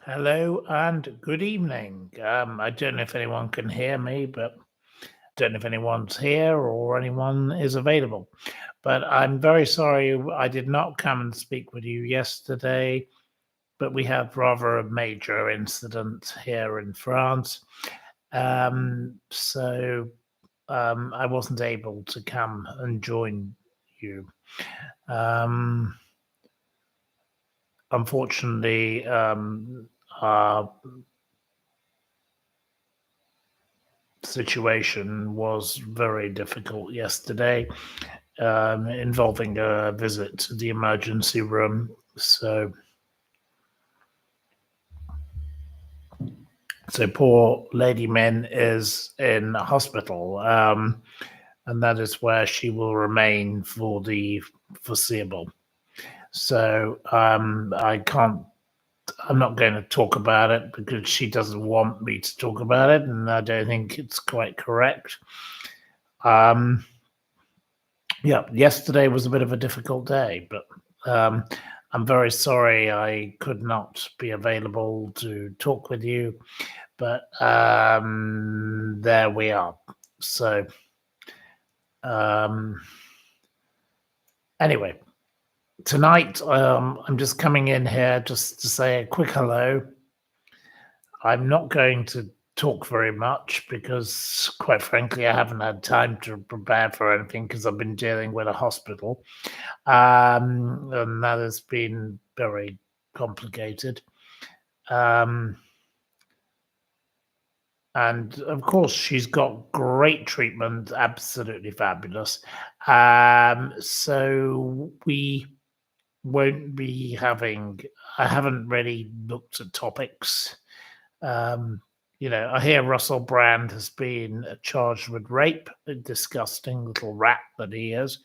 Hello and good evening. I don't know if anyone can hear me, but don't know if anyone's here or anyone is available. But I'm very sorry I did not come and speak with you yesterday, but we had rather a major incident here in France. So I wasn't able to come and join you. Um, Unfortunately, our situation was very difficult yesterday, involving a visit to the emergency room. So poor Lady Min is in hospital, and that is where she will remain for the foreseeable. So I can't. I'm not going to talk about it because she doesn't want me to talk about it, and I don't think it's quite correct. Um, Yeah, yesterday was a bit of a difficult day, but I'm very sorry I could not be available to talk with you. But there we are. So um, anyway, tonight I'm just coming in here just to say a quick hello. I'm not going to talk very much because, quite frankly, I haven't had time to prepare for anything because I've been dealing with a hospital. And that has been very complicated. Um, and of course, she's got great treatment, absolutely fabulous. So we won't be having. I haven't really looked at topics. Um, I hear Russell Brand has been charged with rape, a disgusting little rat that he is.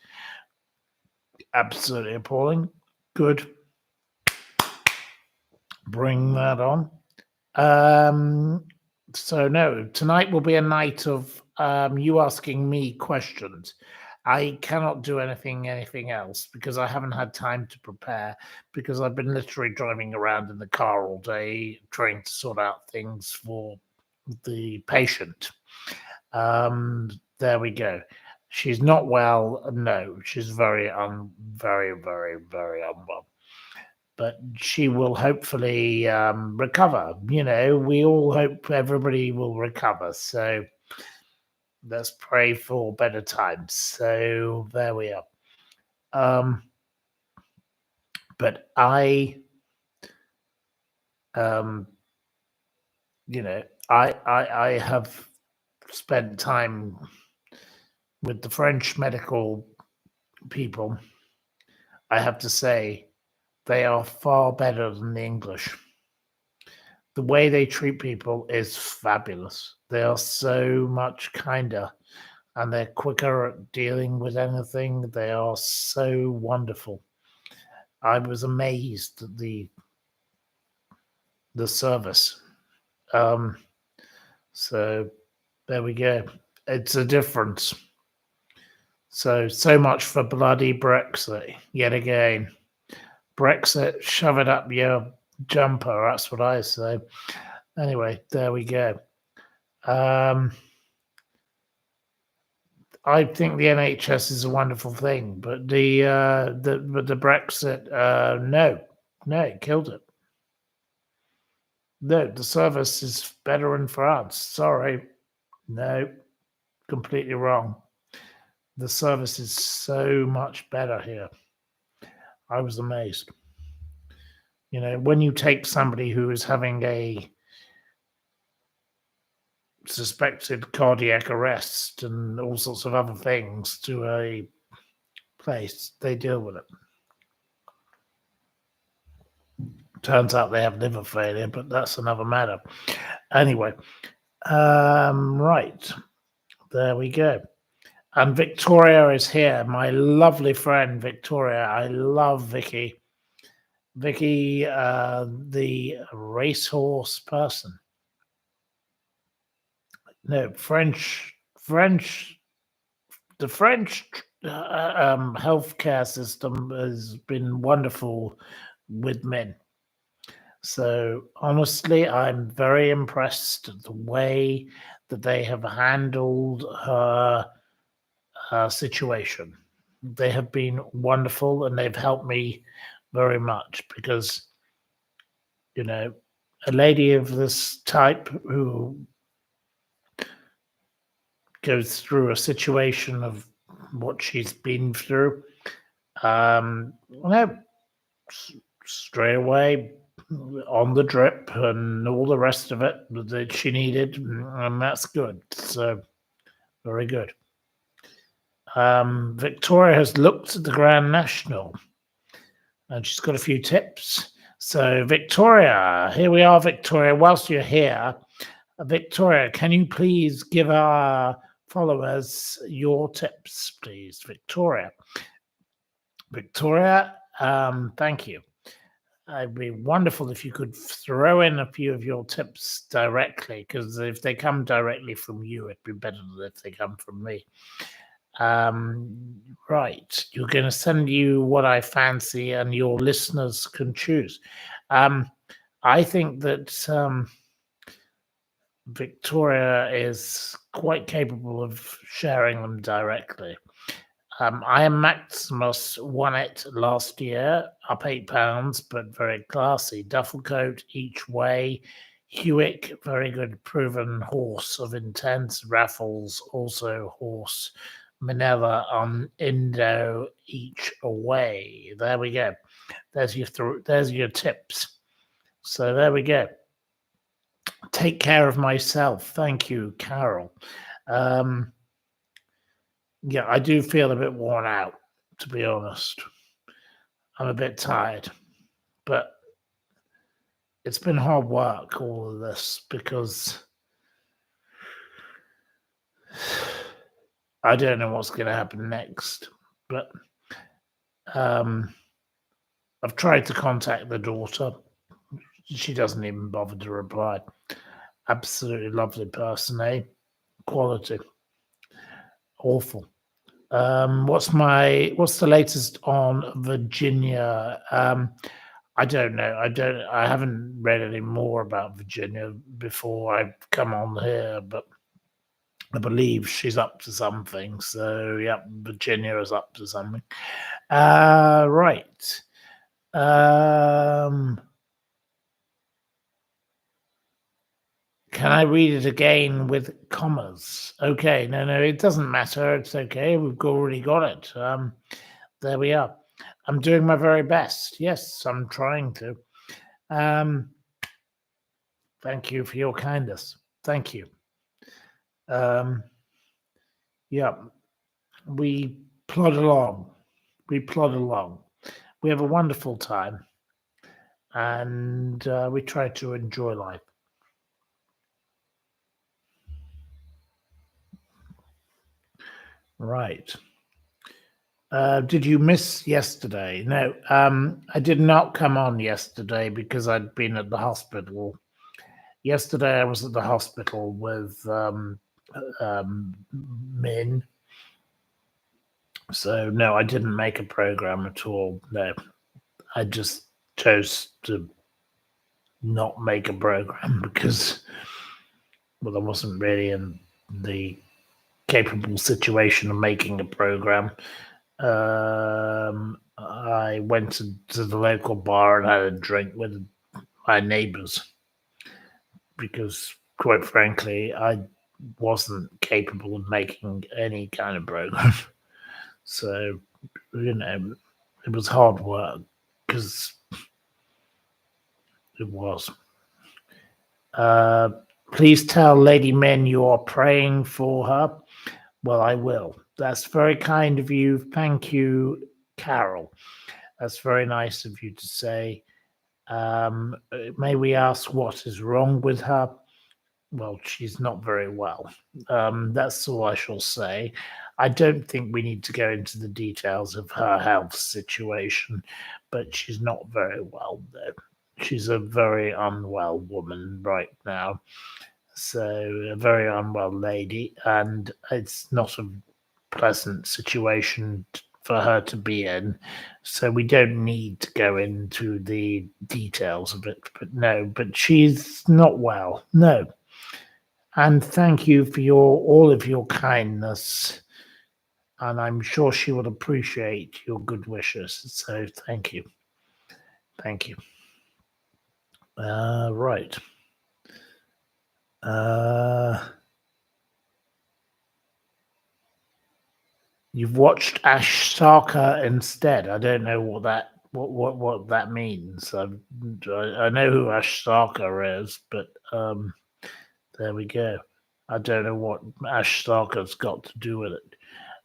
Absolutely appalling. Good. Bring that on. Um, so no, tonight will be a night of you asking me questions. I cannot do anything else because I haven't had time to prepare because I've been literally driving around in the car all day trying to sort out things for the patient. There we go. She's not well. No, she's very unwell, but she will hopefully recover. We all hope everybody will recover. So let's pray for better times. So there we are. Um, but um, you know, I have spent time with the French medical people. I have to say, they are far better than the English. The way they treat people is fabulous. They are so much kinder and they're quicker at dealing with anything. They are so wonderful. I was amazed at the service. Um, so there we go. It's a difference. So much for bloody Brexit yet again. Brexit, shove it up your jumper. That's what I say. Anyway, there we go. Um, I think the NHS is a wonderful thing, but the Brexit, no, it killed it. No, the service is better in France. Sorry, no, completely wrong. The service is so much better here. I was amazed. When you take somebody who is having a suspected cardiac arrest and all sorts of other things to a place, they deal with it. Turns out they have liver failure, but that's another matter. Anyway, right. There we go. And Victoria is here, my lovely friend Victoria. I love Vicky. Vicky, the racehorse person. No, French, the French healthcare system has been wonderful with men. So honestly, I'm very impressed at the way that they have handled her situation. They have been wonderful and they've helped me very much because, you know, a lady of this type who goes through a situation of what she's been through, no, straight away on the drip and all the rest of it that she needed, and that's good. So, very good. Victoria has looked at the Grand National and she's got a few tips. So, Victoria, here we are, Victoria. Whilst you're here, Victoria, can you please give our followers your tips, please, Victoria? Victoria, thank you. It'd be wonderful if you could throw in a few of your tips directly, because if they come directly from you, it'd be better than if they come from me. Right, you're going to send you what I fancy, and your listeners can choose. I think that Victoria is quite capable of sharing them directly. I am Maximus won it last year, up £8, but very classy. Duffel coat each way. Hewick, very good proven horse of intense. Raffles, also horse. Manila on Indo each away. There we go. There's your tips. So there we go. Take care of myself. Thank you, Carol. Yeah, I do feel a bit worn out, to be honest. I'm a bit tired, but it's been hard work, all of this, because I don't know what's going to happen next. But I've tried to contact the daughter. She doesn't even bother to reply. Absolutely lovely person, eh? Quality. Awful. What's the latest on Virginia? I don't know. I haven't read any more about Virginia before I come on here, but I believe she's up to something. So yeah, Virginia is up to something. Right. Can I read it again with commas? Okay, no, it doesn't matter. It's okay. We've already got it. There we are. I'm doing my very best. Yes, I'm trying to. Thank you for your kindness. Thank you. Yeah, we plod along. We plod along. We have a wonderful time, and we try to enjoy life. Right. Did you miss yesterday? No, I did not come on yesterday because I'd been at the hospital. Yesterday, I was at the hospital with Min. So, no, I didn't make a program at all. No, I just chose to not make a program because, well, I wasn't really in the capable situation of making a program. I went to the local bar and had a drink with my neighbours because, quite frankly, I wasn't capable of making any kind of program. So, it was hard work because it was. Please tell Lady Min you are praying for her. Well, I will. That's very kind of you. Thank you, Carol. That's very nice of you to say. May we ask what is wrong with her? Well, she's not very well. That's all I shall say. I don't think we need to go into the details of her health situation, but she's not very well, though. She's a very unwell woman right now. So, a very unwell lady, and it's not a pleasant situation for her to be in. So we don't need to go into the details of it. But she's not well. No. And thank you for all of your kindness. And I'm sure she would appreciate your good wishes. So thank you. Thank you. Right. You've watched Ash Sarkar instead. I don't know what that means. I know who Ash Sarkar is, but there we go. I don't know what Ash Sarkar's got to do with it.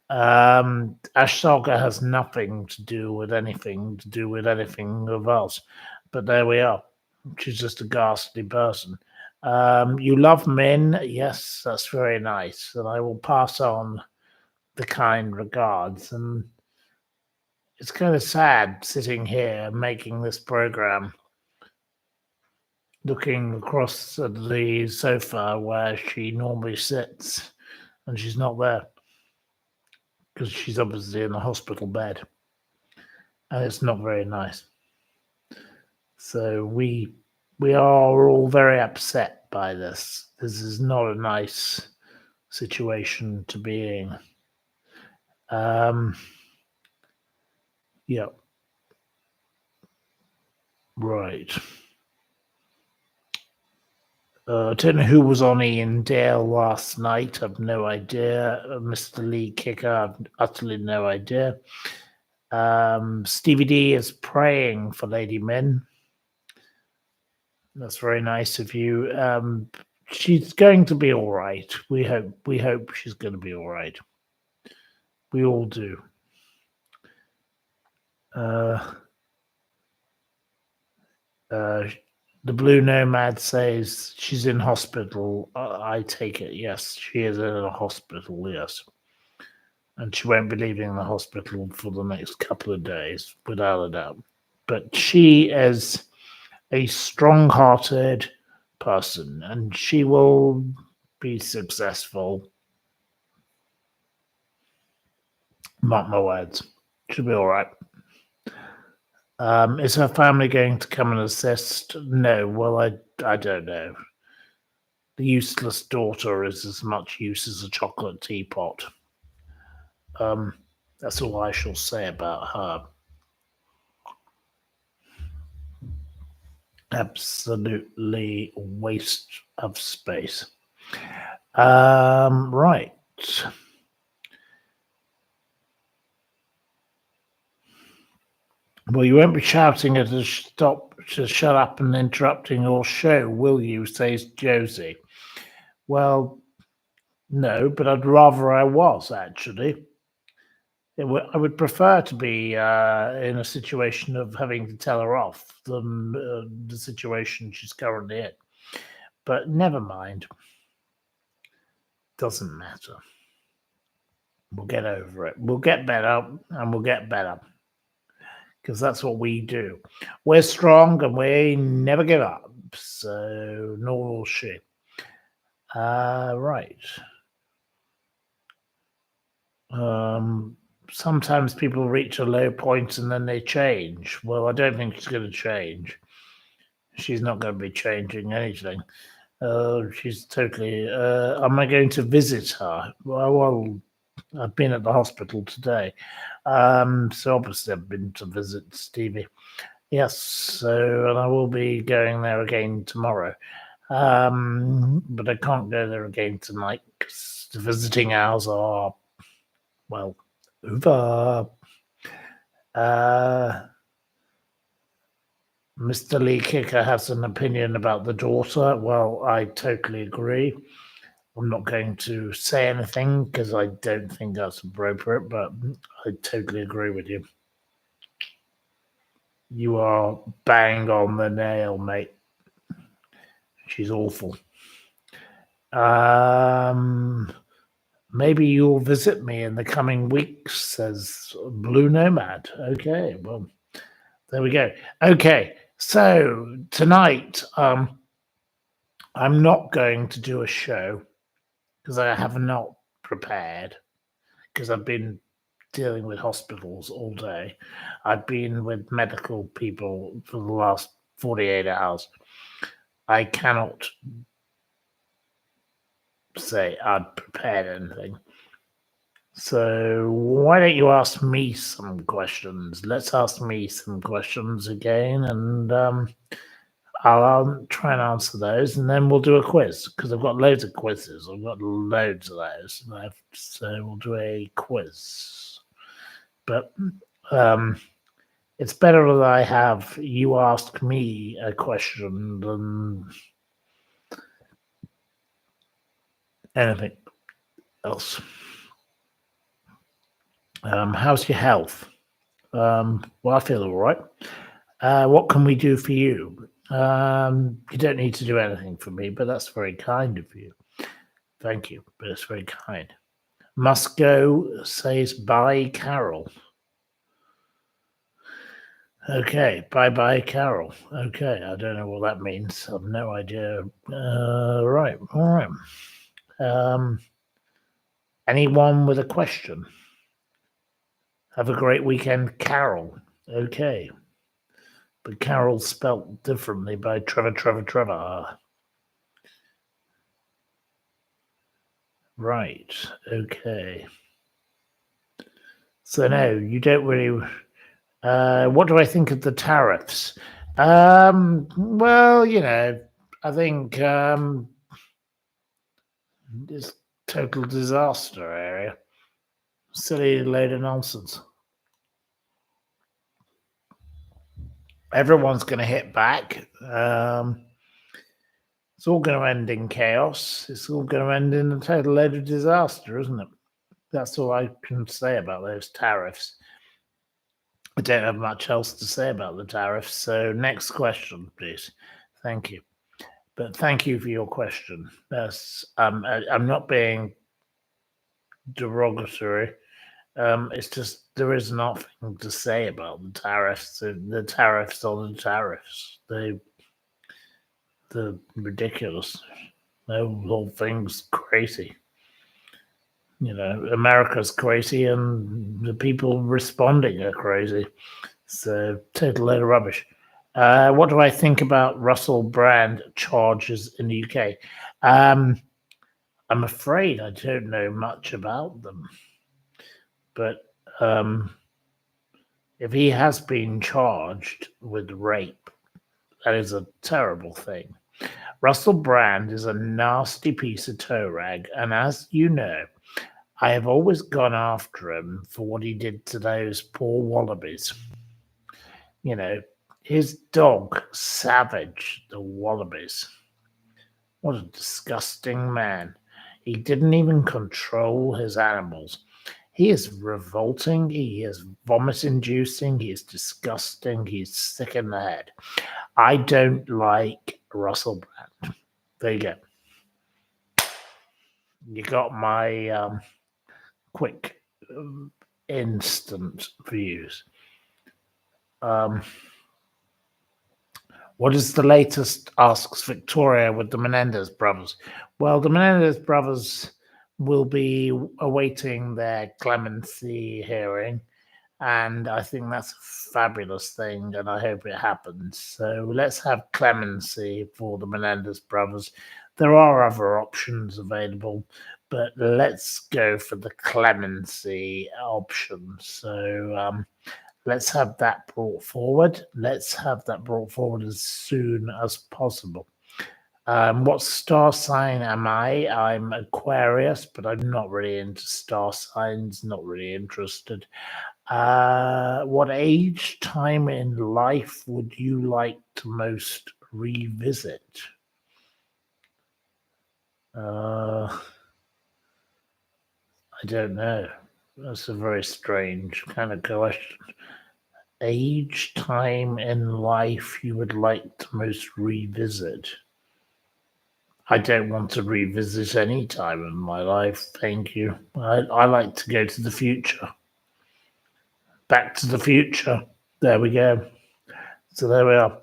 Ash Sarkar has nothing to do with anything of us. But there we are. She's just a ghastly person. You love men, yes, that's very nice, and I will pass on the kind regards. And it's kind of sad sitting here making this program, looking across at the sofa where she normally sits, and she's not there because she's obviously in a hospital bed, and it's not very nice. So we are all very upset by this. This is not a nice situation to be in. Yeah. Right. I don't know who was on Ian Dale last night. I've no idea. Mr. Lee Kicker, I've utterly no idea. Stevie D is praying for Lady Min. That's very nice of you. She's going to be all right. We hope she's going to be all right. We all do. The Blue Nomad says she's in hospital. I take it, yes, she is in a hospital, yes. And she won't be leaving the hospital for the next couple of days, without a doubt. But she is a strong-hearted person, and she will be successful. Mark my words. She'll be all right. Is her family going to come and assist? No. Well, I don't know. The useless daughter is as much use as a chocolate teapot. That's all I shall say about her. Absolutely waste of space. Right. Well, you won't be shouting at us to shut up and interrupting your show, will you? Says Josie. Well, no, but I'd rather I was, actually. I would prefer to be in a situation of having to tell her off than the situation she's currently in. But never mind. Doesn't matter. We'll get over it. We'll get better, and we'll get better. Because that's what we do. We're strong, and we never give up. So, nor will she. Right. Sometimes people reach a low point and then they change. Well, I don't think she's going to change. She's not going to be changing anything. She's totally. Am I going to visit her? Well, I've been at the hospital today. So obviously I've been to visit Stevie. Yes, and I will be going there again tomorrow. But I can't go there again tonight because the visiting hours are, well, over. Mr. Lee Kicker has an opinion about the daughter. Well, I totally agree. I'm not going to say anything because I don't think that's appropriate, but I totally agree with you. You are bang on the nail, mate. She's awful. Maybe you'll visit me in the coming weeks, says Blue Nomad. Okay, well, there we go. Okay, so tonight, I'm not going to do a show because I have not prepared because I've been dealing with hospitals all day. I've been with medical people for the last 48 hours. I cannot say I'd prepared anything. So why don't you ask me some questions? Let's ask me some questions again, and I'll try and answer those, and then we'll do a quiz because I've got loads of quizzes. I've got loads of those left, so we'll do a quiz. But it's better that I have you ask me a question than anything else. How's your health? Well, I feel all right. What can we do for you? You don't need to do anything for me, but that's very kind of you. Thank you, but it's very kind. Must go says bye, Carol. Okay, bye, Carol. Okay, I don't know what that means. I've no idea. Right, all right. Anyone with a question? Have a great weekend, Carol. Okay. But Carol's spelt differently by Trevor. Right, okay. So no, you don't really... what do I think of the tariffs? Well, I think it's total disaster area. Silly load of nonsense. Everyone's going to hit back. It's all going to end in chaos. It's all going to end in a total load of disaster, isn't it? That's all I can say about those tariffs. I don't have much else to say about the tariffs. So next question, please. Thank you. But thank you for your question. That's I'm not being derogatory. It's just there is nothing to say about the tariffs. The tariffs are the tariffs. They're ridiculous. The whole thing's crazy. America's crazy and the people responding are crazy. So total load of rubbish. What do I think about Russell Brand charges in the UK? I'm afraid I don't know much about them. But if he has been charged with rape, that is a terrible thing. Russell Brand is a nasty piece of toe rag, and as you know, I have always gone after him for what he did to those poor wallabies. His dog, Savage, the wallabies. What a disgusting man. He didn't even control his animals. He is revolting. He is vomit-inducing. He is disgusting. He's sick in the head. I don't like Russell Brand. There you go. You got my quick, instant views. What is the latest, asks Victoria, with the Menendez brothers? Well, the Menendez brothers will be awaiting their clemency hearing, and I think that's a fabulous thing, and I hope it happens. So let's have clemency for the Menendez brothers. There are other options available, but let's go for the clemency option. So let's have that brought forward. Let's have that brought forward as soon as possible. What star sign am I? I'm Aquarius, but I'm not really into star signs, not really interested. What age, time in life would you like to most revisit? I don't know. That's a very strange kind of question. Age, time in life you would like to most revisit? I don't want to revisit any time in my life, thank you. I like to go to the future. Back to the Future. There we go. So there we are.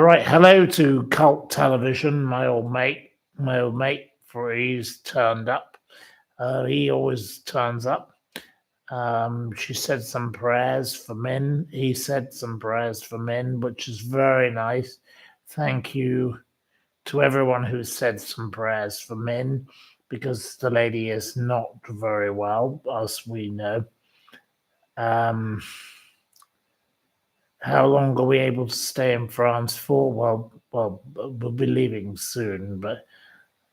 Right. Hello to Cult Television, my old mate, for he's turned up. He always turns up. She said some prayers for men. He said some prayers for men, which is very nice. Thank you to everyone who said some prayers for men, because the lady is not very well, as we know. How long are we able to stay in France for? Well, we'll be leaving soon, but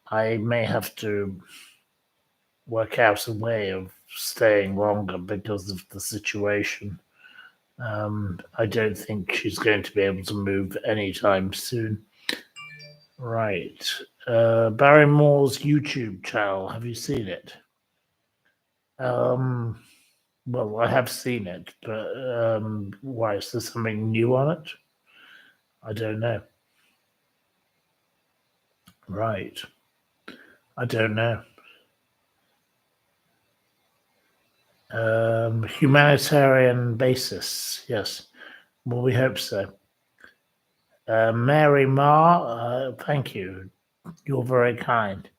I may have to work out a way of staying longer because of the situation. I don't think she's going to be able to move anytime soon. Right. Barry Moore's YouTube channel. Have you seen it? Well, I have seen it, but why? Is there something new on it? I don't know. Right. I don't know. Humanitarian basis. Yes. Well, we hope so. Mary Ma, thank you. You're very kind.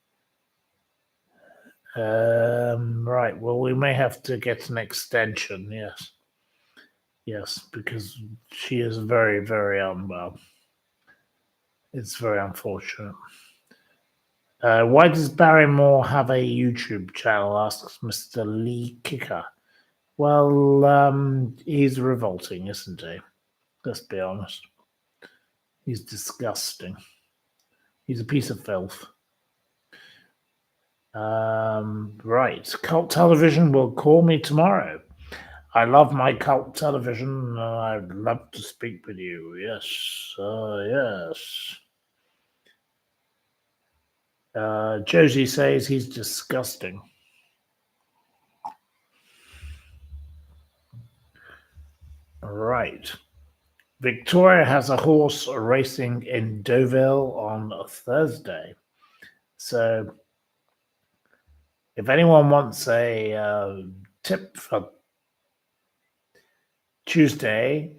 Right. Well, we may have to get an extension. Yes. Yes, because she is very, very unwell. It's very unfortunate. Why does Barrymore have a YouTube channel? Asks Mr. Lee Kicker. Well, he's revolting, isn't he? Let's be honest. He's disgusting. He's a piece of filth. Right. Cult Television will call me tomorrow. I love my cult television. I'd love to speak with you. Yes. Yes. Josie says he's disgusting. Right. Victoria has a horse racing in Deauville on a Thursday. So if anyone wants a tip for Tuesday,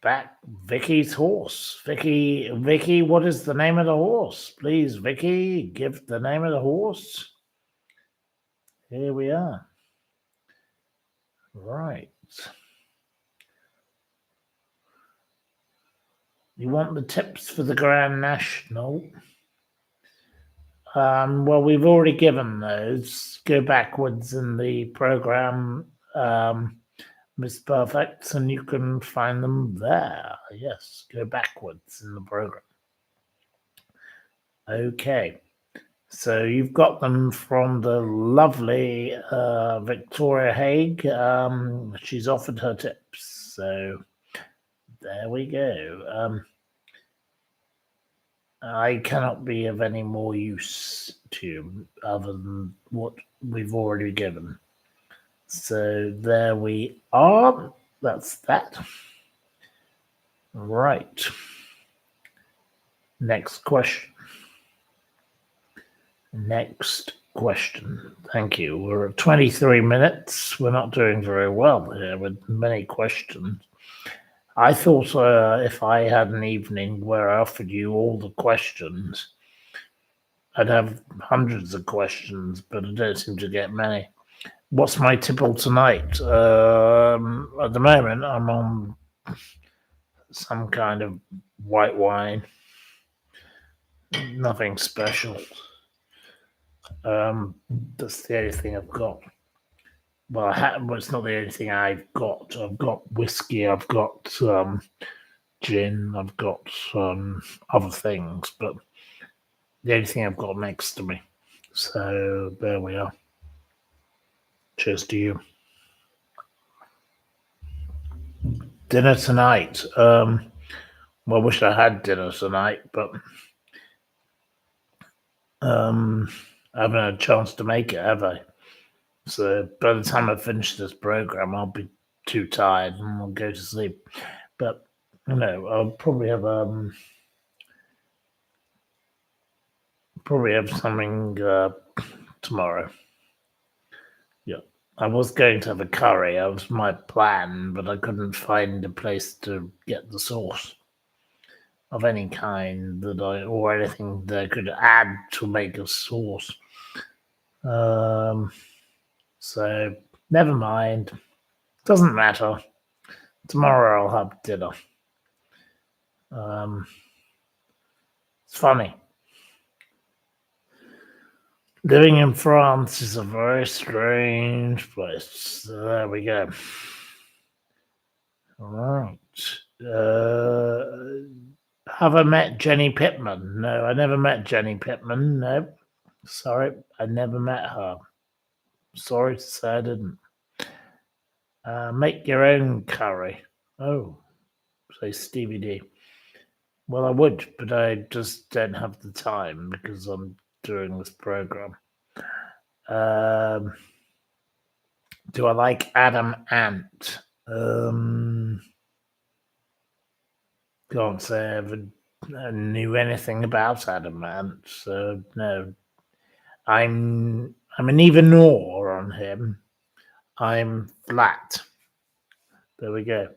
back Vicky's horse. Vicky, what is the name of the horse? Please, Vicky, give the name of the horse. Here we are. Right. You want the tips for the Grand National? Well, we've already given those. Go backwards in the program, Miss Perfect, and you can find them there. Yes, go backwards in the program. Okay. So you've got them from the lovely Victoria Haig. She's offered her tips. So there we go. I cannot be of any more use to you other than what we've already given. So there we are. That's that. Right. Next question. Thank you. We're at 23 minutes. We're not doing very well here with many questions. I thought if I had an evening where I offered you all the questions, I'd have hundreds of questions, but I don't seem to get many. What's my tipple tonight? At the moment, I'm on some kind of white wine. Nothing special. That's the only thing I've got. Well, it's not the only thing I've got. I've got whiskey, I've got gin, I've got other things, but the only thing I've got next to me. So there we are. Cheers to you. Dinner tonight. Well, I wish I had dinner tonight, but I haven't had a chance to make it, have I? So by the time I finish this program, I'll be too tired and I'll go to sleep. But I'll probably have something tomorrow. Yeah, I was going to have a curry. That was my plan, but I couldn't find a place to get the sauce of any kind or anything that I could add to make a sauce. So never mind. Doesn't matter. Tomorrow I'll have dinner. It's funny. Living in France is a very strange place. So there we go. All right. Have I met Jenny Pittman? No, I never met Jenny Pittman. No. Sorry, I never met her. Sorry to say I didn't. Make your own curry. Oh, say Stevie D. Well, I would, but I just don't have the time because I'm doing this program. Do I like Adam Ant? Can't say I ever knew anything about Adam Ant, so no. I'm an even or on him. I'm flat. There we go.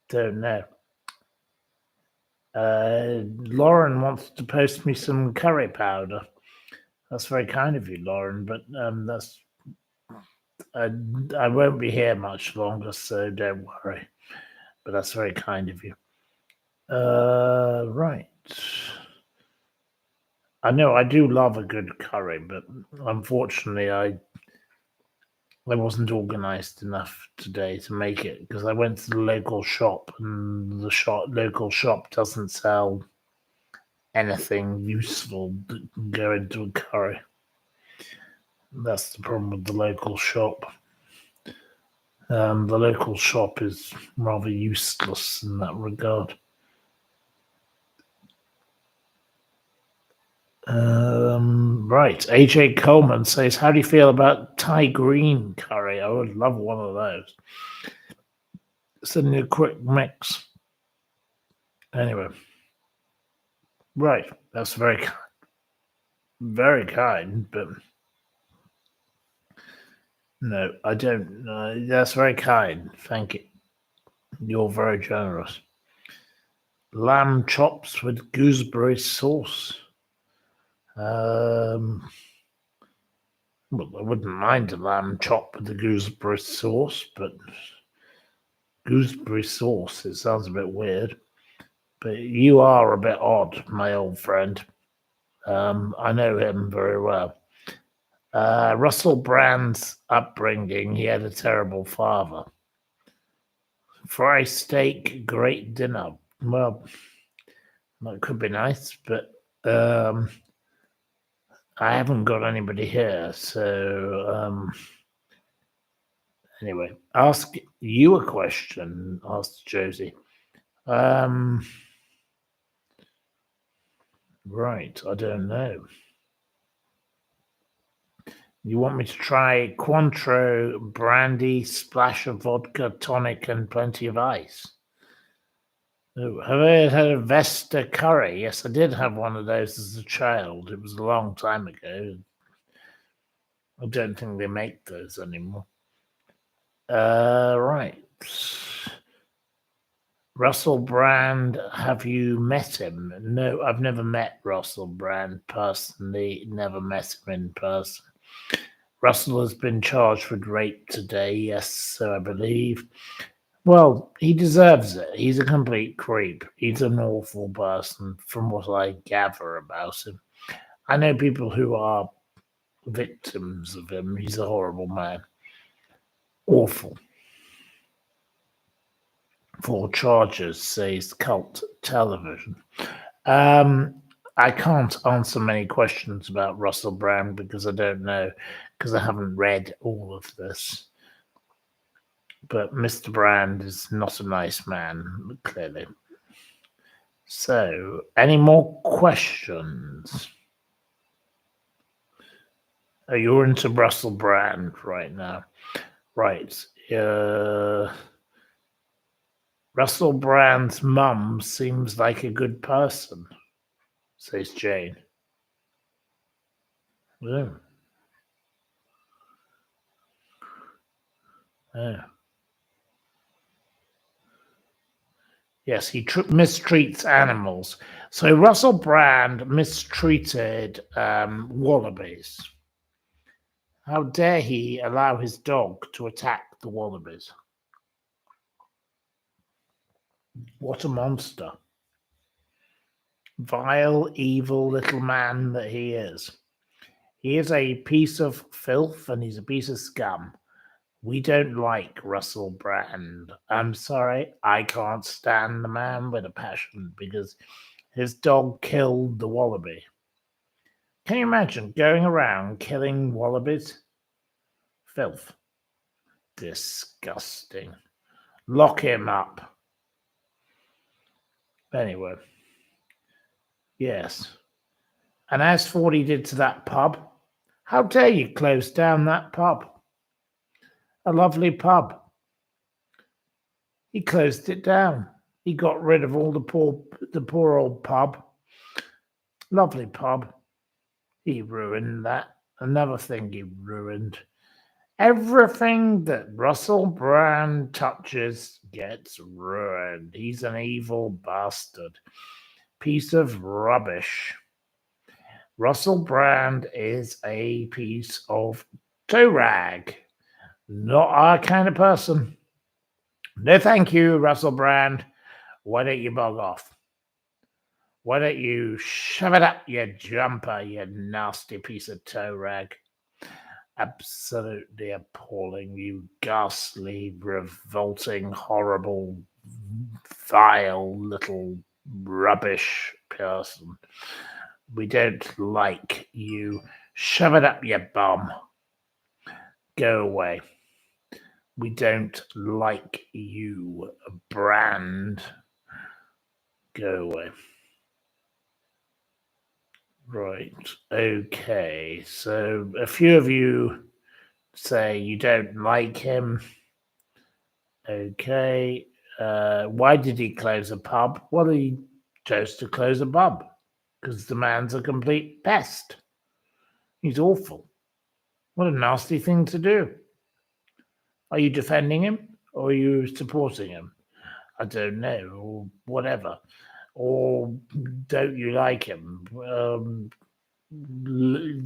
Don't know. Lauren wants to post me some curry powder. That's very kind of you, Lauren, but that's I won't be here much longer, so don't worry. But that's very kind of you. Right. I know I do love a good curry, but unfortunately I wasn't organized enough today to make it because I went to the local shop and the local shop doesn't sell anything useful that can go into a curry. That's the problem with the local shop. The local shop is rather useless in that regard. Right. AJ Coleman says, how do you feel about Thai green curry? I would love one of those. Send me a quick mix. Anyway. Right. That's very kind, but no, I don't. That's very kind. Thank you. You're very generous. Lamb chops with gooseberry sauce. Well, I wouldn't mind a lamb chop with the gooseberry sauce, but gooseberry sauce, it sounds a bit weird. But you are a bit odd, my old friend. I know him very well. Russell Brand's upbringing, he had a terrible father. Fry steak, great dinner. Well, that could be nice, but I haven't got anybody here, so anyway, ask you a question, asked Josie. Right, I don't know. You want me to try Cointreau, brandy, splash of vodka, tonic, and plenty of ice? Oh, have I had a Vesta curry? Yes, I did have one of those as a child. It was a long time ago. I don't think they make those anymore. Right. Russell Brand, have you met him? No, I've never met Russell Brand personally, never met him in person. Russell has been charged with rape today, yes, so I believe. Well, he deserves it. He's a complete creep. He's an awful person, from what I gather about him. I know people who are victims of him. He's a horrible man. Awful. 4 charges, says Cult Television. I can't answer many questions about Russell Brand because I don't know, because I haven't read all of this. But Mr. Brand is not a nice man, clearly. So, any more questions? Oh, you're into Russell Brand right now. Right. Russell Brand's mum seems like a good person, says Jane. Yeah. Yeah. Yes, he mistreats animals. So Russell Brand mistreated wallabies. How dare he allow his dog to attack the wallabies? What a monster. Vile, evil little man that he is. He is a piece of filth and he's a piece of scum. We don't like Russell Brand. I'm sorry, I can't stand the man with a passion because his dog killed the wallaby. Can you imagine going around killing wallabies? Filth. Disgusting. Lock him up. Anyway. Yes. And as for what he did to that pub, how dare you close down that pub? A lovely pub. He closed it down. He got rid of all the poor old pub. Lovely pub. He ruined that. Another thing he ruined. Everything that Russell Brand touches gets ruined. He's an evil bastard. Piece of rubbish. Russell Brand is a piece of toe rag. Not our kind of person. No, thank you, Russell Brand. Why don't you bug off? Why don't you shove it up your jumper, you nasty piece of toe rag? Absolutely appalling, you ghastly, revolting, horrible, vile little rubbish person. We don't like you. Shove it up your bum. Go away. We don't like you, Brand. Go away. Right. Okay. So a few of you say you don't like him. Okay. Why did he close a pub? Well, he chose to close a pub because the man's a complete pest. He's awful. What a nasty thing to do. Are you defending him or are you supporting him? I don't know, or whatever. Or don't you like him?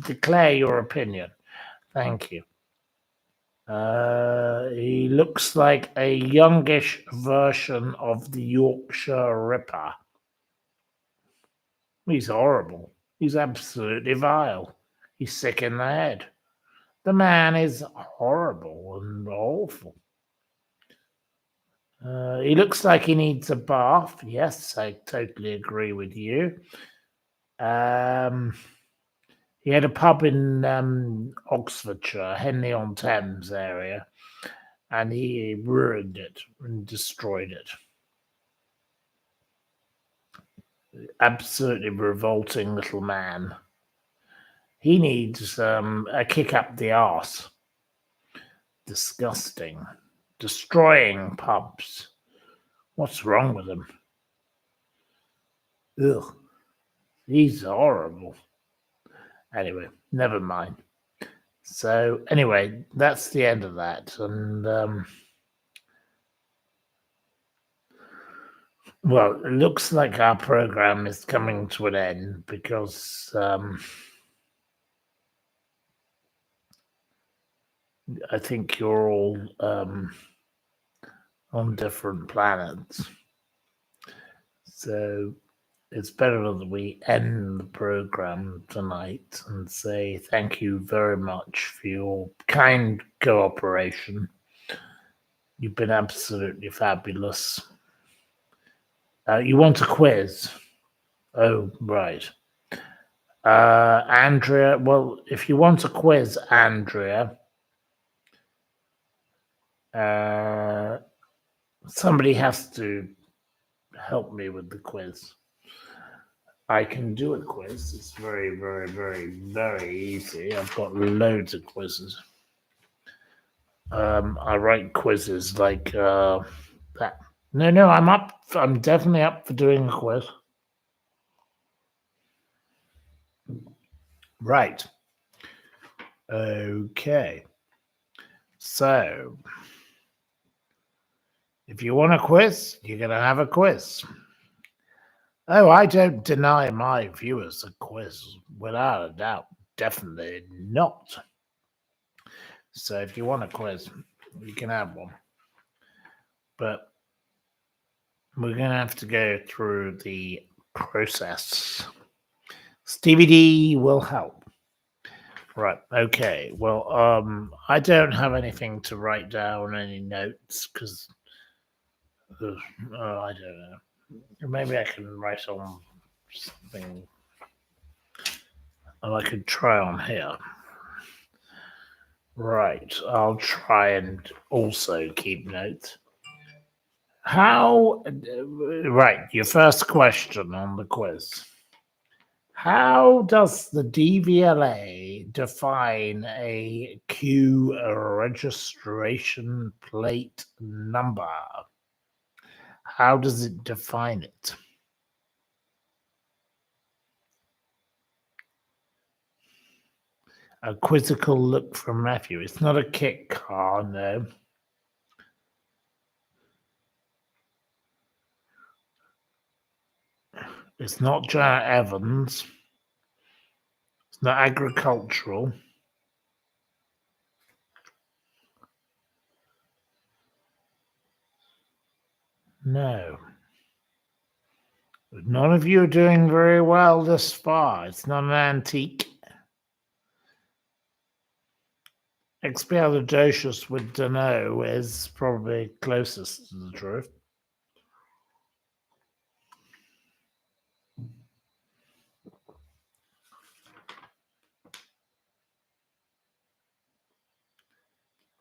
Declare your opinion. Thank you. He looks like a youngish version of the Yorkshire Ripper. He's horrible. He's absolutely vile. He's sick in the head. The man is horrible and awful. He looks like he needs a bath. Yes, I totally agree with you. He had a pub in Oxfordshire, Henley-on-Thames area, and he ruined it and destroyed it. Absolutely revolting little man. He needs a kick up the arse. Disgusting. Destroying pubs. What's wrong with him? Ugh. He's horrible. Anyway, never mind. So, anyway, that's the end of that. And, well, it looks like our program is coming to an end because I think you're all on different planets. So it's better that we end the program tonight and say thank you very much for your kind cooperation. You've been absolutely fabulous. You want a quiz? Oh, right. Andrea, well, if you want a quiz, Andrea, somebody has to help me with the quiz. I can do a quiz. It's very, very, very, very easy. I've got loads of quizzes. I write quizzes like that. No, I'm up. I'm definitely up for doing a quiz. Right. Okay. So, if you want a quiz, you're going to have a quiz. Oh, I don't deny my viewers a quiz, without a doubt. Definitely not. So if you want a quiz, you can have one. But we're going to have to go through the process. Stevie D will help. Right. Okay. Well, I don't have anything to write down, any notes, because I don't know. Maybe I can write on something, and I could try on here. Right. I'll try and also keep notes. Right. Your first question on the quiz. How does the DVLA define a Q registration plate number? How does it define it? A quizzical look from Matthew. It's not a kit car, no. It's not Janet Evans. It's not agricultural. No. None of you are doing very well this far. It's not an antique. Expialidocious with Dano is probably closest to the truth.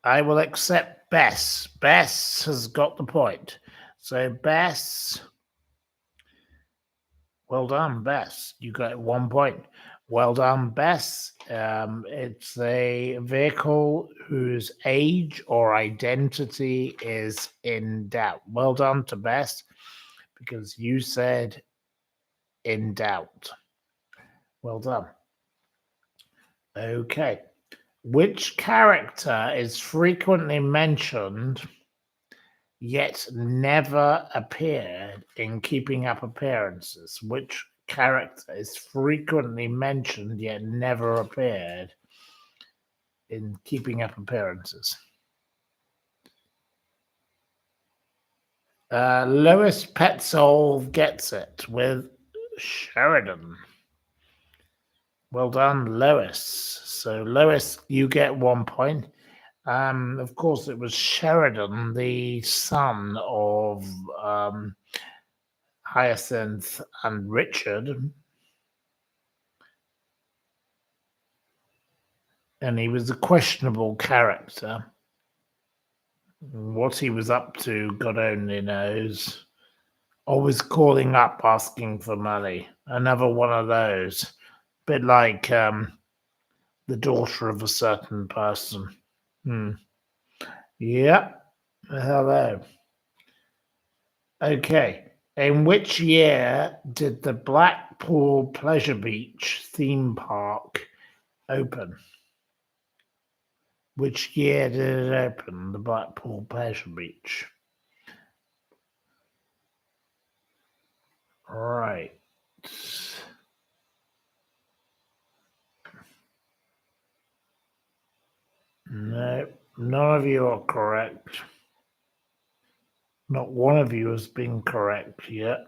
I will accept Bess. Bess has got the point. So Bess, well done, Bess. You got 1 point. Well done, Bess. It's a vehicle whose age or identity is in doubt. Well done to Bess, because you said in doubt. Well done. Okay. Which character is frequently mentioned yet never appeared in Keeping Up Appearances? Which character is frequently mentioned yet never appeared in Keeping Up Appearances? Lois Petzold gets it with Sheridan. Well done, Lois. So, Lois, you get 1 point. Of course, it was Sheridan, the son of Hyacinth and Richard. And he was a questionable character. What he was up to, God only knows. Always calling up, asking for money. Another one of those. Bit like the daughter of a certain person. Yep. Hello. Okay. In which year did the Blackpool Pleasure Beach theme park open? Which year did it open, the Blackpool Pleasure Beach? Right. No, none of you are correct. Not one of you has been correct yet.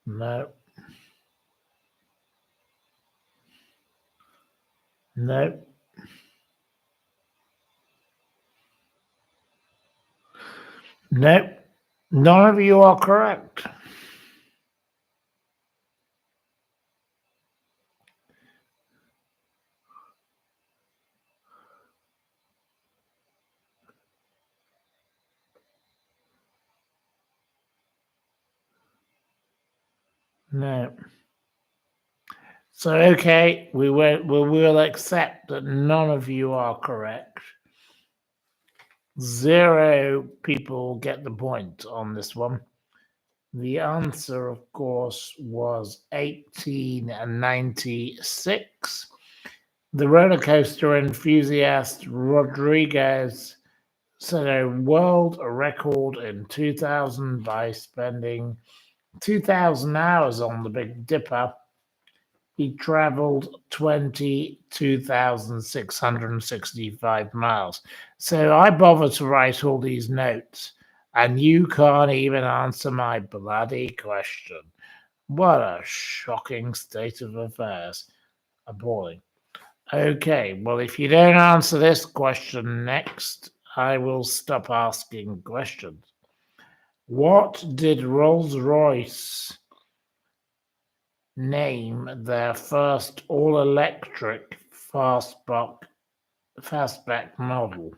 No. No. No. None of you are correct. No. So, okay, we will accept that none of you are correct. 0 people get the point on this one. The answer, of course, was 1896. The roller coaster enthusiast Rodriguez set a world record in 2000 by spending 2,000 hours on the Big Dipper. He traveled 22,665 miles. So I bother to write all these notes, and you can't even answer my bloody question. What a shocking state of affairs. Appalling. Okay, well, if you don't answer this question next, I will stop asking questions. What did Rolls-Royce name their first all-electric fastback model?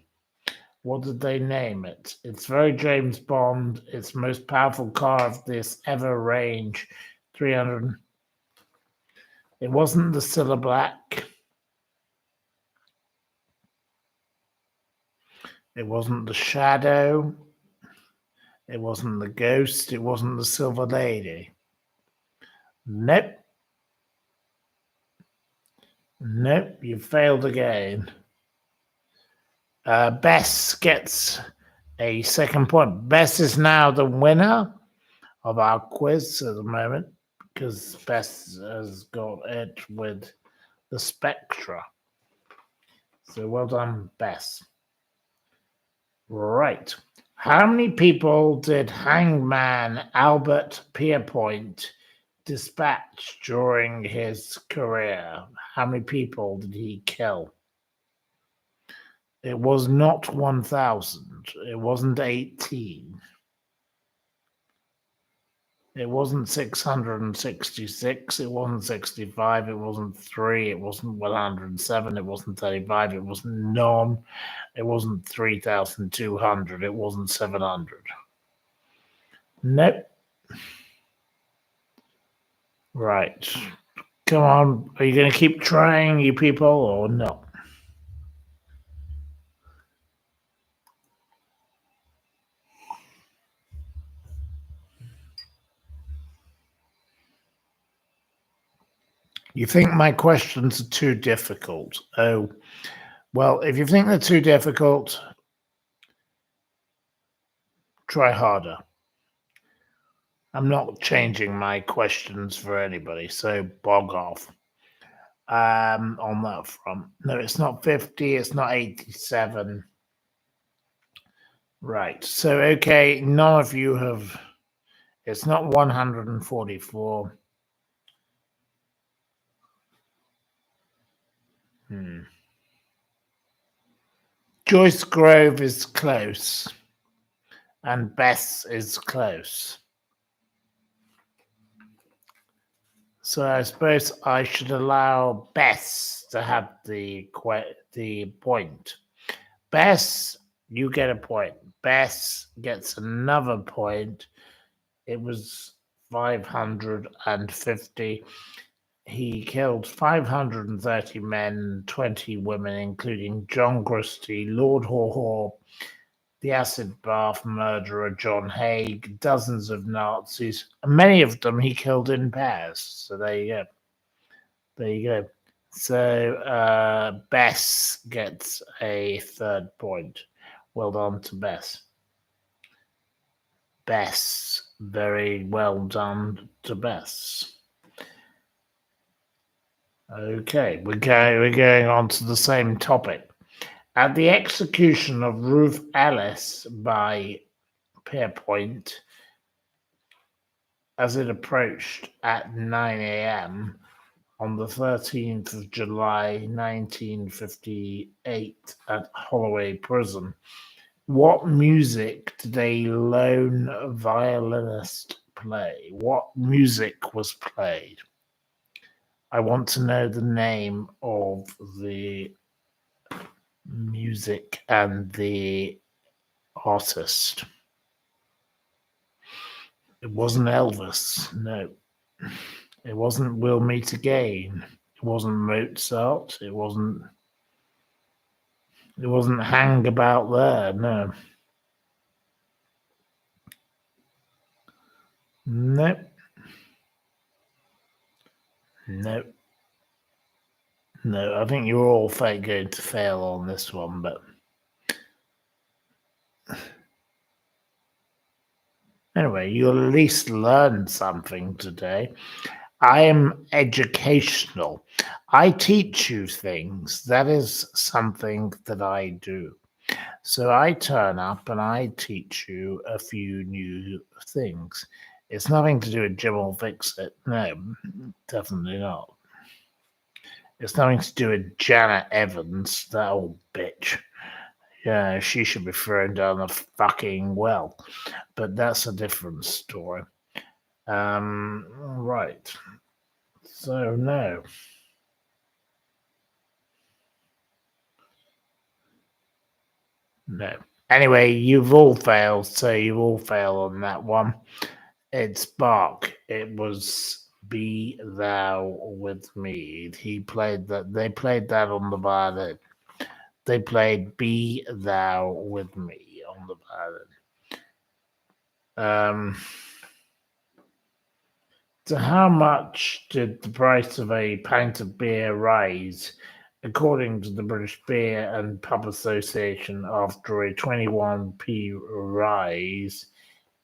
What did they name it? It's very James Bond. It's the most powerful car of this ever range. 300. It wasn't the Cilla Black. It wasn't the Shadow. It wasn't the Ghost. It wasn't the Silver Lady. Nope. Nope, you failed again. Bess gets a second point. Bess is now the winner of our quiz at the moment because Bess has got it with the Spectra. So well done, Bess. Right. How many people did Hangman Albert Pierpoint dispatch during his career? How many people did he kill? It was not 1,000. It wasn't 18. It wasn't 666. It wasn't 65. It wasn't 3. It wasn't 107. It wasn't 35. It wasn't none. It wasn't 3,200. It wasn't 700. Nope. Right. Come on. Are you going to keep trying, you people, or not? You think my questions are too difficult? Oh, well, if you think they're too difficult, try harder. I'm not changing my questions for anybody, so bog off. On that front. No, it's not 50, it's not 87. Right. So okay, none of you have, it's not 144. Joyce Grove is close. And Bess is close. So I suppose I should allow Bess to have the point. Bess, you get a point. Bess gets another point. It was 550. He killed 530 men, 20 women, including John Christie, Lord Haw, the acid bath murderer John Haig, dozens of Nazis. Many of them he killed in pairs. So there you go. There you go. So Bess gets a third point. Well done to Bess. Bess, very well done to Bess. Okay, we're going on to the same topic. At the execution of Ruth Ellis by Pierpoint, as it approached at 9 a.m. on the 13th of July 1958 at Holloway Prison, what music did a lone violinist play? What music was played? I want to know the name of the music and the artist. It wasn't Elvis, no. It wasn't We'll Meet Again. It wasn't Mozart. It wasn't Hang About There, no. Nope. Nope. No, I think you're all going to fail on this one, but anyway, you'll at least learn something today. I am educational. I teach you things. That is something that I do. So I turn up and I teach you a few new things. It's nothing to do with Jim will fix it. No, definitely not. It's nothing to do with Janet Evans, that old bitch. Yeah, she should be thrown down the fucking well. But that's a different story. Right. So no. No. Anyway, you've all failed, so you all fail on that one. It's Bark. It was Be Thou With Me. He played that. They played that on the violin. They played Be Thou With Me on the violin. So how much did the price of a pint of beer rise, according to the British Beer and Pub Association, after a 21p rise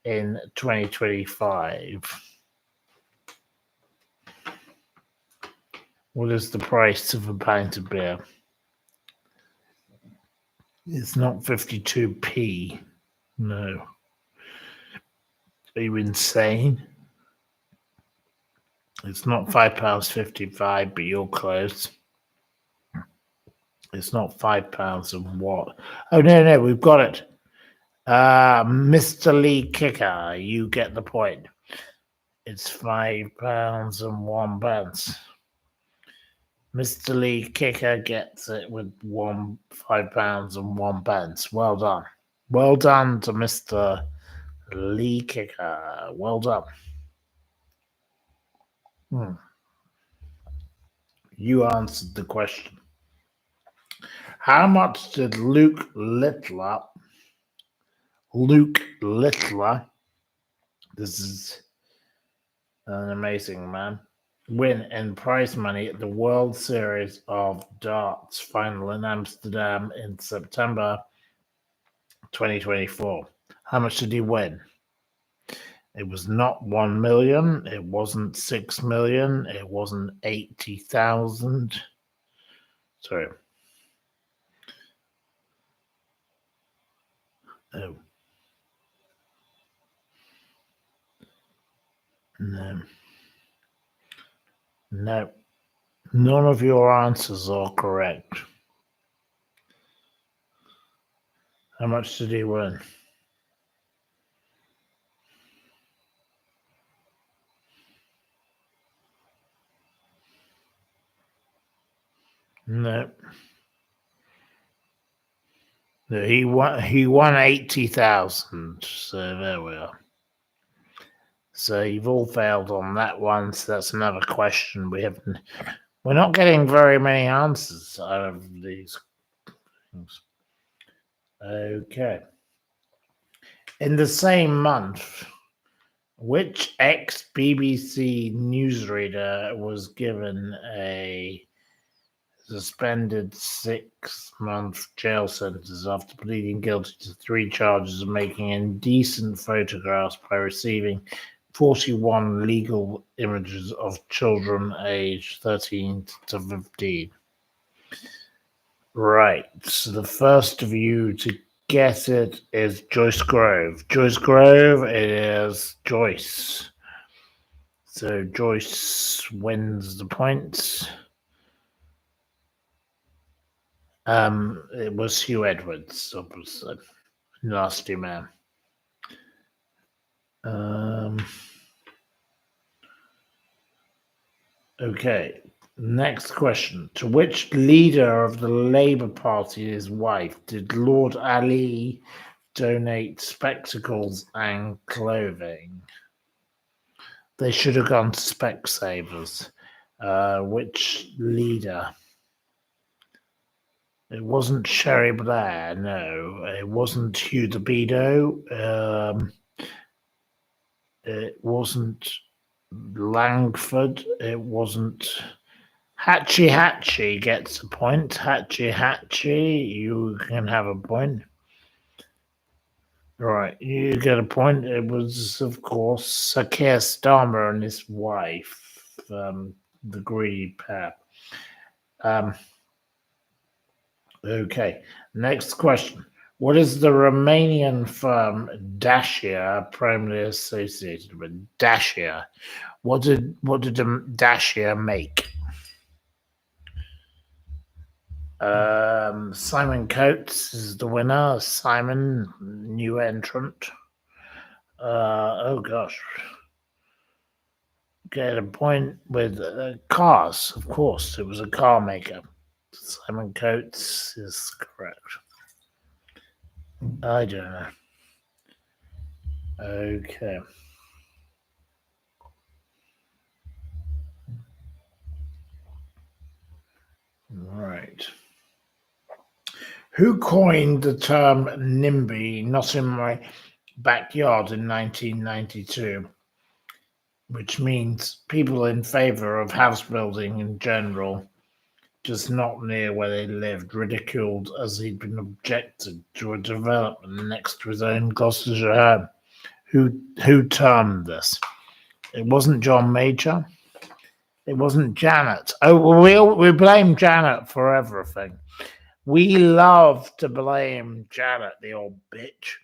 in 2025? What is the price of a pint of beer? It's not 52p. No. Are you insane? It's not £5.55, but you're close. It's not £5 and what? Oh, no, we've got it. Mr. Lee Kicker, you get the point. It's £5 and 1 pence. Mr. Lee Kicker gets it with £5 and 1 pence. Well done. Well done to Mr. Lee Kicker. Well done. You answered the question. How much did Luke Littler, this is an amazing man, win in prize money at the World Series of Darts final in Amsterdam in September 2024? How much did he win? It was not 1 million. It wasn't 6 million. It wasn't 80,000. Sorry. Oh. No. No. None of your answers are correct. How much did he win? No. No, he won 80,000. So there we are. So you've all failed on that one. So that's another question. We're not getting very many answers out of these things. Okay. In the same month, which ex-BBC newsreader was given a suspended 6-month jail sentence after pleading guilty to 3 charges of making indecent photographs by receiving 41 legal images of children aged 13 to 15? Right, so the first of you to guess it is Joyce Grove. Joyce Grove, it is Joyce. So Joyce wins the points. It was Hugh Edwards, obviously. Nasty man. Okay, next question. To which leader of the Labour Party and his wife did Lord Ali donate spectacles and clothing? They should have gone to Specsavers. Which leader? It wasn't Sherry Blair, no. It wasn't Hugh DeBedo. It wasn't Langford. It wasn't Hatchie gets a point. Hatchie, you can have a point. Right, you get a point. It was, of course, Sir Keir Starmer and his wife. the greedy pair. Okay, next question. What is the Romanian firm Dacia primarily associated with? Dacia. What did Dacia make? Simon Coates is the winner. Simon, new entrant. Oh gosh. Get a point with cars, of course. It was a car maker. Simon Coates is correct. I don't know. Okay. Right. Who coined the term NIMBY, not in my backyard, in 1992? Which means people in favour of house building in general, just not near where they lived, ridiculed as he'd been objected to a development next to his own Gloucestershire home. Who termed this? It wasn't John Major. It wasn't Janet. Oh, we blame Janet for everything. We love to blame Janet, the old bitch.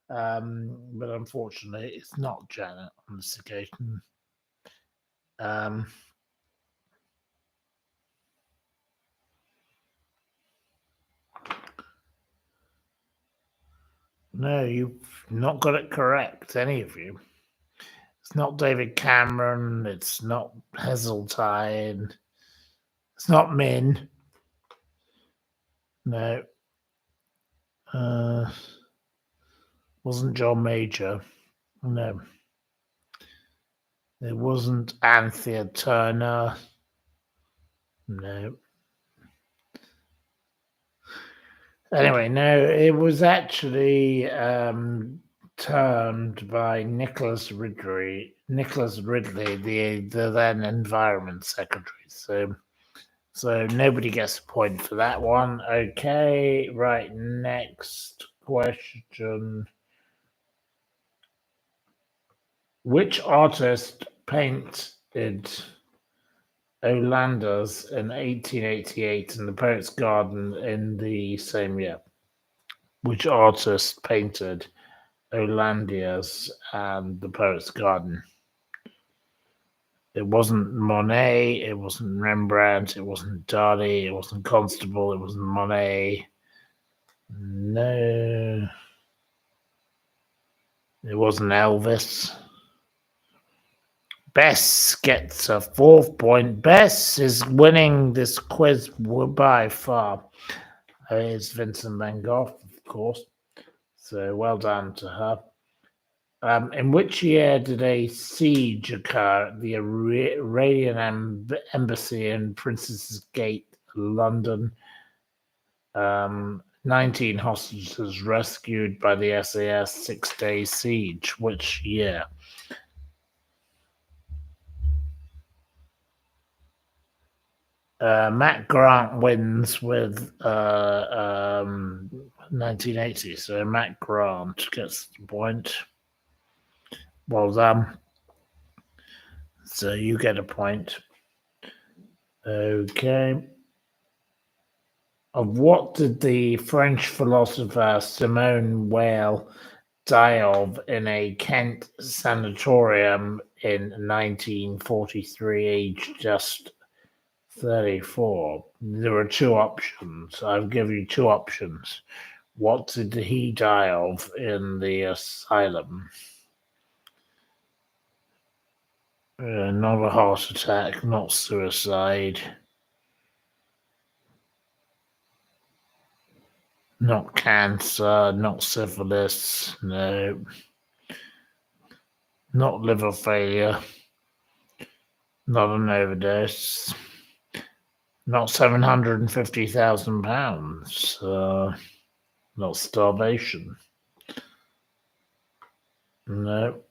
But unfortunately, it's not Janet on this occasion. No, you've not got it correct, any of you. It's not David Cameron. It's not Heseltine. It's not Min. No. Wasn't John Major. No. It wasn't Anthea Turner. No. Anyway, no, it was actually termed by Nicholas Ridley, the then Environment Secretary. So nobody gets a point for that one. Okay, right, next question. Which artist painted Olanders in 1888 in the Poets' Garden in the same year? Which artist painted Olandias and the Poets' Garden? It wasn't Monet, it wasn't Rembrandt, it wasn't Dali, it wasn't Constable, it wasn't Monet. No. It wasn't Elvis. Bess gets a 4th point. Bess is winning this quiz by far. It's Vincent van Gogh, of course. So well done to her. In which year did a siege occur at the Iranian embassy in Princess's Gate, London? 19 hostages rescued by the SAS, 6-day siege. Which year? Matt Grant wins with 1980, so Matt Grant gets the point. Well done. So you get a point. Okay. Of what did the French philosopher Simone Weil die of in a Kent sanatorium in 1943, aged just 34? There are 2 options. I'll give you 2 options. What did he die of in the asylum? Not a heart attack, not suicide, not cancer, not syphilis, no. Not liver failure, not an overdose, not £750,000, not starvation. No.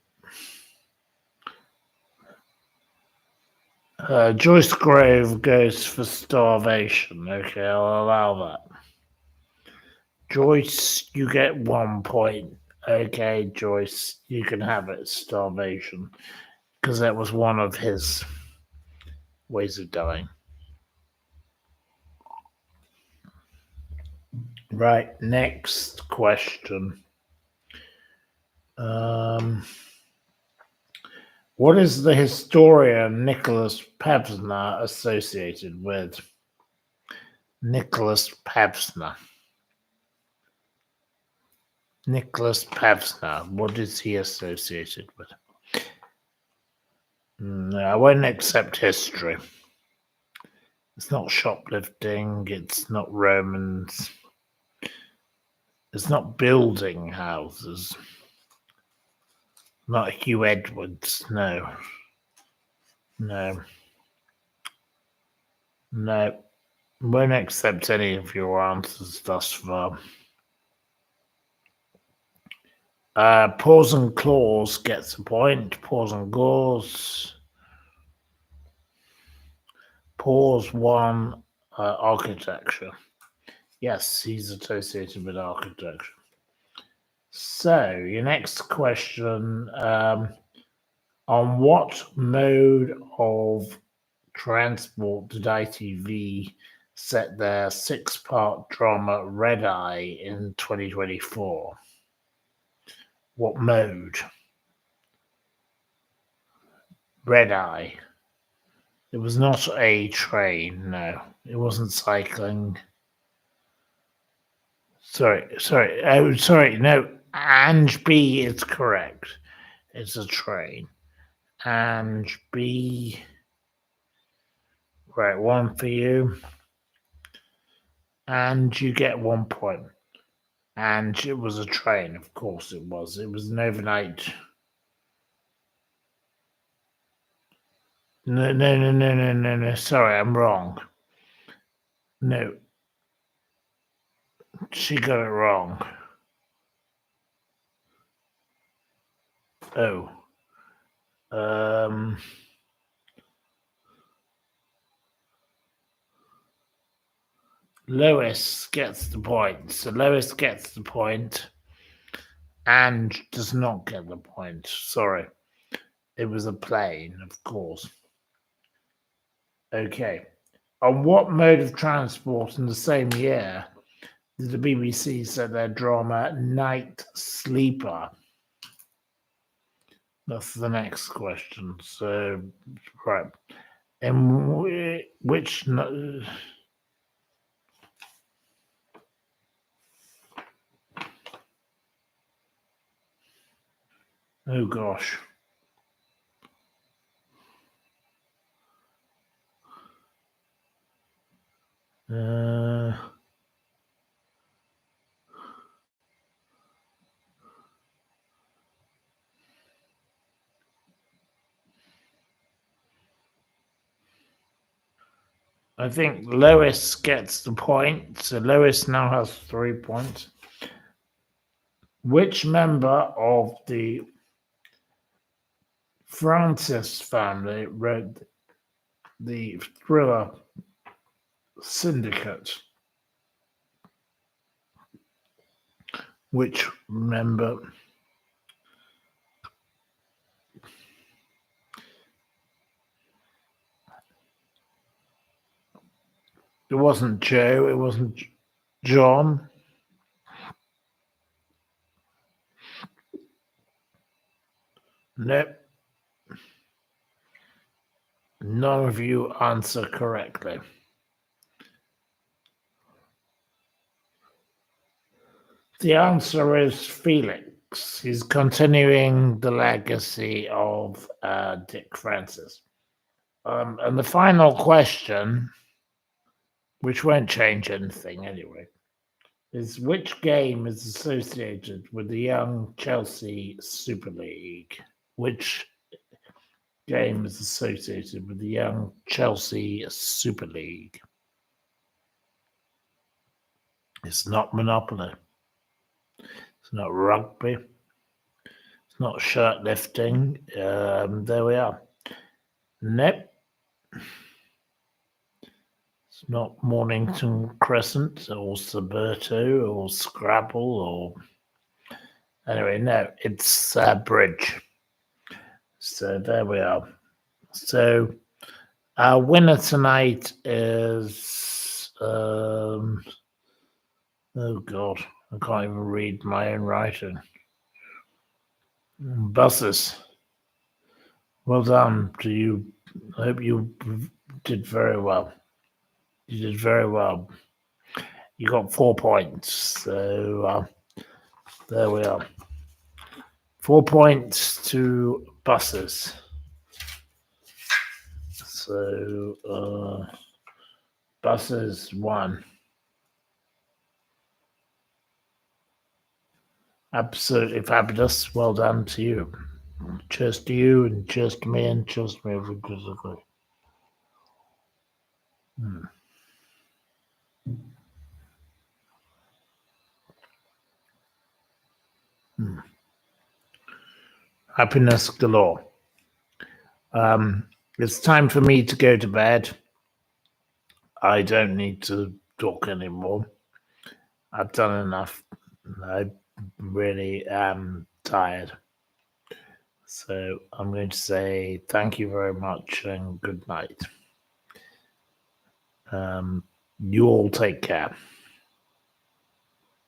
Joyce Grove goes for starvation. Okay, I'll allow that. Joyce, you get 1 point. Okay, Joyce, you can have it. Starvation, because that was one of his. ways of dying. Right, next question. What is the historian Nicholas Pevsner associated with? Nicholas Pevsner. Nicholas Pevsner. What is he associated with? No, I won't accept history. It's not shoplifting. It's not Romans. It's not building houses. Not Hugh Edwards. No. Won't accept any of your answers thus far. Paws and Claws gets a point. Paws and Claws. Paws 1, architecture. Yes, he's associated with architecture. So, your next question, on what mode of transport did ITV set their 6-part drama Red Eye in 2024? What mode? Red Eye. It was not a train, no. It wasn't cycling. Sorry. Oh, sorry. No, Ange B is correct. It's a train. Ange B. Right, 1 for you. And you get 1 point. And it was a train, of course it was. It was an overnight. No. Sorry, I'm wrong. No. She got it wrong. Oh. Lois gets the point. So Lois gets the point and does not get the point. Sorry. It was a plane, of course. Okay. On what mode of transport in the same year did the BBC set their drama Night Sleeper? That's the next question. So, right. And which... Oh, gosh. I think Lois gets the point. So Lois now has 3 points. Which member of the Francis family wrote the thriller Syndicate? Which member? It wasn't Joe. It wasn't John. Nope. None of you answer correctly. The answer is Felix. He's continuing the legacy of Dick Francis. And the final question, which won't change anything anyway, is which game is associated with the young Chelsea Super League? Which game is associated with the young Chelsea Super League? It's not Monopoly. It's not rugby. It's not shirt lifting. There we are. Nope. It's not Mornington Crescent or Suburto or Scrabble or... Anyway, no, it's bridge. So there we are. So Our winner tonight is oh god, I can't even read my own writing. Buses. Well done to you. I hope you did very well. You did very well. You got 4 points. So there we are. 4 points to buses. So buses 1. Absolutely fabulous. Well done to you. Cheers to you, and cheers to me, and cheers to me physically. Happiness galore. It's time for me to go to bed. I don't need to talk anymore. I've done enough. I really am tired. So I'm going to say thank you very much and good night. You all take care.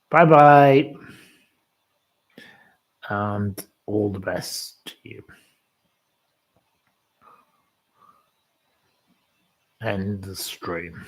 Bye bye. And all the best to you. End the stream.